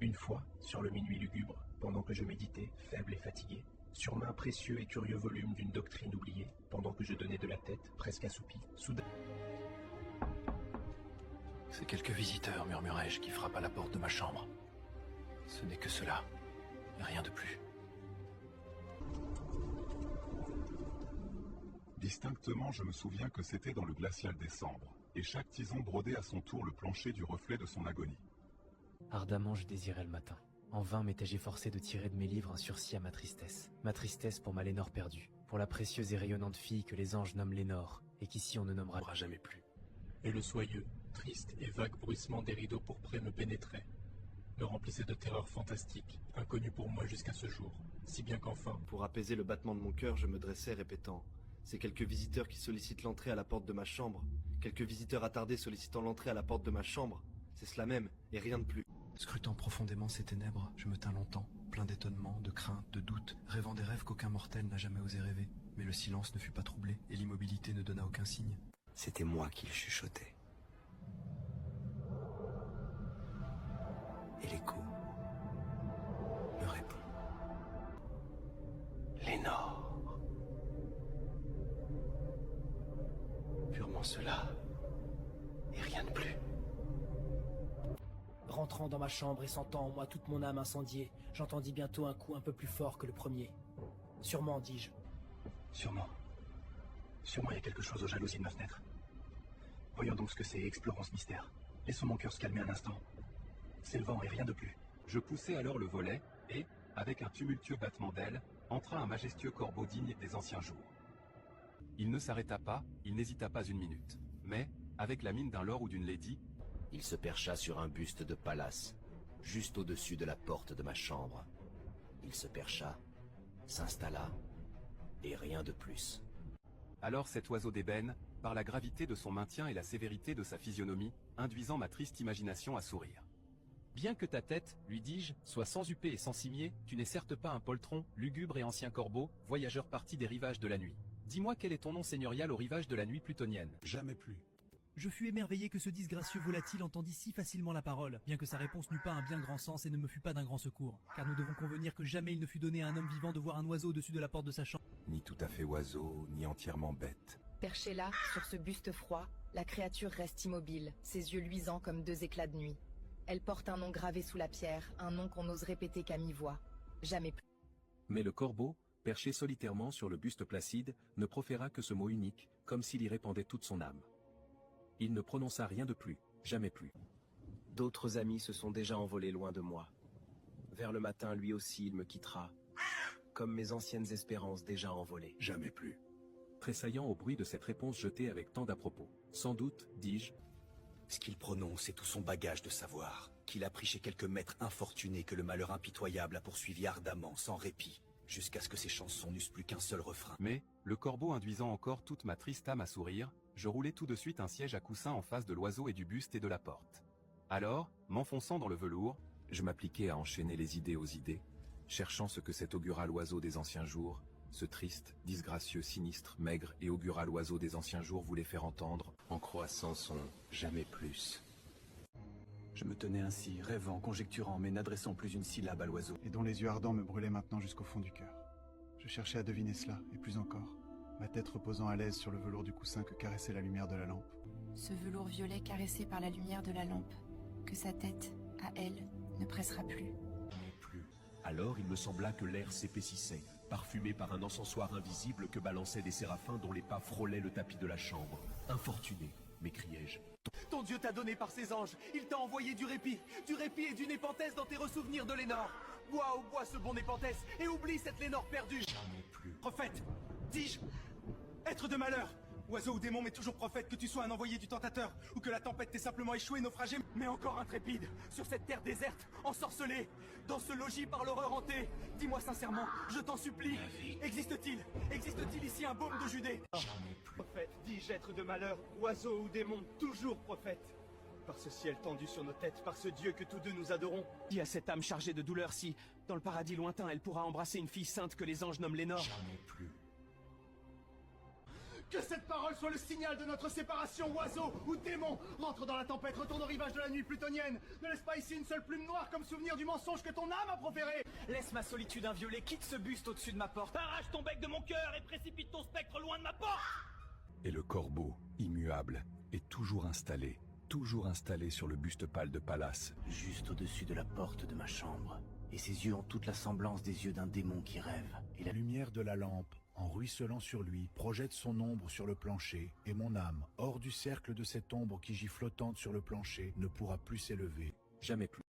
Une fois, sur le minuit lugubre, pendant que je méditais, faible et fatigué, sur un précieux et curieux volume d'une doctrine oubliée, pendant que je donnais de la tête, presque assoupie, soudain... C'est quelques visiteurs, murmurai-je, qui frappent à la porte de ma chambre. Ce n'est que cela, et rien de plus. Distinctement, je me souviens que c'était dans le glacial décembre, et chaque tison brodait à son tour le plancher du reflet de son agonie. Ardemment je désirais le matin. En vain m'étais-je efforcé de tirer de mes livres un sursis à ma tristesse pour ma Lénore perdue, pour la précieuse et rayonnante fille que les anges nomment Lénore, et qu'ici on ne nommera jamais plus. Et le soyeux, triste et vague bruissement des rideaux pourprés me pénétrait, me remplissait de terreurs fantastiques, inconnues pour moi jusqu'à ce jour, si bien qu'enfin... Pour apaiser le battement de mon cœur, je me dressais répétant: c'est quelques visiteurs qui sollicitent l'entrée à la porte de ma chambre. Quelques visiteurs attardés sollicitant l'entrée à la porte de ma chambre. C'est cela même, et rien de plus. Scrutant profondément ces ténèbres, je me tins longtemps, plein d'étonnement, de crainte, de doute, rêvant des rêves qu'aucun mortel n'a jamais osé rêver. Mais le silence ne fut pas troublé, et l'immobilité ne donna aucun signe. C'était moi qui le chuchotais. Et l'écho me répond. Lénore. Purement cela, et rien de plus. Rentrant dans ma chambre et sentant en moi toute mon âme incendiée, j'entendis bientôt un coup un peu plus fort que le premier. Sûrement, dis-je. Sûrement il y a quelque chose aux jalousies de ma fenêtre. Voyons donc ce que c'est et explorons ce mystère. Laissons mon cœur se calmer un instant. C'est le vent et rien de plus. Je poussai alors le volet, et, avec un tumultueux battement d'ailes, entra un majestueux corbeau digne des anciens jours. Il ne s'arrêta pas, il n'hésita pas une minute. Mais, avec la mine d'un lord ou d'une lady, Il se percha sur un buste de Pallas, juste au-dessus de la porte de ma chambre. Il se percha, s'installa, et rien de plus. alors cet oiseau d'ébène, par la gravité de son maintien et la sévérité de sa physionomie, induisant ma triste imagination à sourire. Bien que ta tête, lui dis-je, soit sans huppé et sans cimier, tu n'es certes pas un poltron, lugubre et ancien corbeau, voyageur parti des rivages de la nuit. Dis-moi quel est ton nom seigneurial aux rivages de la nuit plutonienne. Jamais plus. Je fus émerveillé que ce disgracieux volatile entendit si facilement la parole, bien que sa réponse n'eût pas un bien grand sens et ne me fût pas d'un grand secours. Car nous devons convenir que jamais il ne fut donné à un homme vivant de voir un oiseau au-dessus de la porte de sa chambre. Ni tout à fait oiseau, ni entièrement bête. Perchée là, sur ce buste froid, la créature reste immobile, ses yeux luisants comme deux éclats de nuit. Elle porte un nom gravé sous la pierre, un nom qu'on n'ose répéter qu'à mi-voix. Jamais plus. Mais le corbeau, perché solitairement sur le buste placide, ne proféra que ce mot unique, comme s'il y répandait toute son âme. Il ne prononça rien de plus, jamais plus. D'autres amis se sont déjà envolés loin de moi. Vers le matin, lui aussi, il me quittera, comme mes anciennes espérances déjà envolées. Jamais plus. Tressaillant au bruit de cette réponse jetée avec tant d'à-propos. Sans doute, dis-je, Ce qu'il prononce est tout son bagage de savoir, qu'il a pris chez quelques maîtres infortunés que le malheur impitoyable a poursuivi ardemment, sans répit, jusqu'à ce que ses chansons n'eussent plus qu'un seul refrain. Mais, le corbeau induisant encore toute ma triste âme à sourire, je roulai tout de suite un siège à coussin en face de l'oiseau et du buste et de la porte. Alors, m'enfonçant dans le velours, je m'appliquai à enchaîner les idées aux idées, cherchant ce que cet augural oiseau des anciens jours, ce triste, disgracieux, sinistre, maigre et augural oiseau des anciens jours voulait faire entendre, en croissant son jamais plus. Je me tenais ainsi, rêvant, conjecturant, mais n'adressant plus une syllabe à l'oiseau. Et dont les yeux ardents me brûlaient maintenant jusqu'au fond du cœur. Je cherchais à deviner cela, et plus encore, ma tête reposant à l'aise sur le velours du coussin que caressait la lumière de la lampe. Ce velours violet caressé par la lumière de la lampe, que sa tête, à elle, ne pressera plus. Plus. Alors il me sembla que l'air s'épaississait, parfumé par un encensoir invisible que balançaient des séraphins dont les pas frôlaient le tapis de la chambre. Infortuné, m'écriai-je. Ton Dieu t'a donné par ses anges, il t'a envoyé du répit et du népenthes dans tes ressouvenirs de Lénore. Bois ce bon népenthes et oublie cette Lénore perdue. Jamais plus. Prophète, dis-je, être de malheur. Oiseau ou démon, mais toujours prophète, que tu sois un envoyé du tentateur, ou que la tempête t'ait simplement échoué, naufragé, mais encore intrépide, sur cette terre déserte, ensorcelée, dans ce logis par l'horreur hantée. Dis-moi sincèrement, je t'en supplie, existe-t-il ici un baume de Judée? Jamais plus. Prophète, dis-je être de malheur, oiseau ou démon, toujours prophète. Par ce ciel tendu sur nos têtes, par ce Dieu que tous deux nous adorons. Dis à cette âme chargée de douleur si, dans le paradis lointain, elle pourra embrasser une fille sainte que les anges nomment Lénore. Jamais plus. Que cette parole soit le signal de notre séparation, oiseau ou démon. Rentre dans la tempête, retourne au rivage de la nuit plutonienne. Ne laisse pas ici une seule plume noire comme souvenir du mensonge que ton âme a proféré. Laisse ma solitude inviolée, quitte ce buste au-dessus de ma porte. Arrache ton bec de mon cœur et précipite ton spectre loin de ma porte. Et le corbeau, immuable, est toujours installé sur le buste pâle de Pallas. Juste au-dessus de la porte de ma chambre. Et ses yeux ont toute la semblance des yeux d'un démon qui rêve. Et la lumière de la lampe, en ruisselant sur lui, projette son ombre sur le plancher, et mon âme, hors du cercle de cette ombre qui gît flottante sur le plancher, ne pourra plus s'élever. Jamais plus.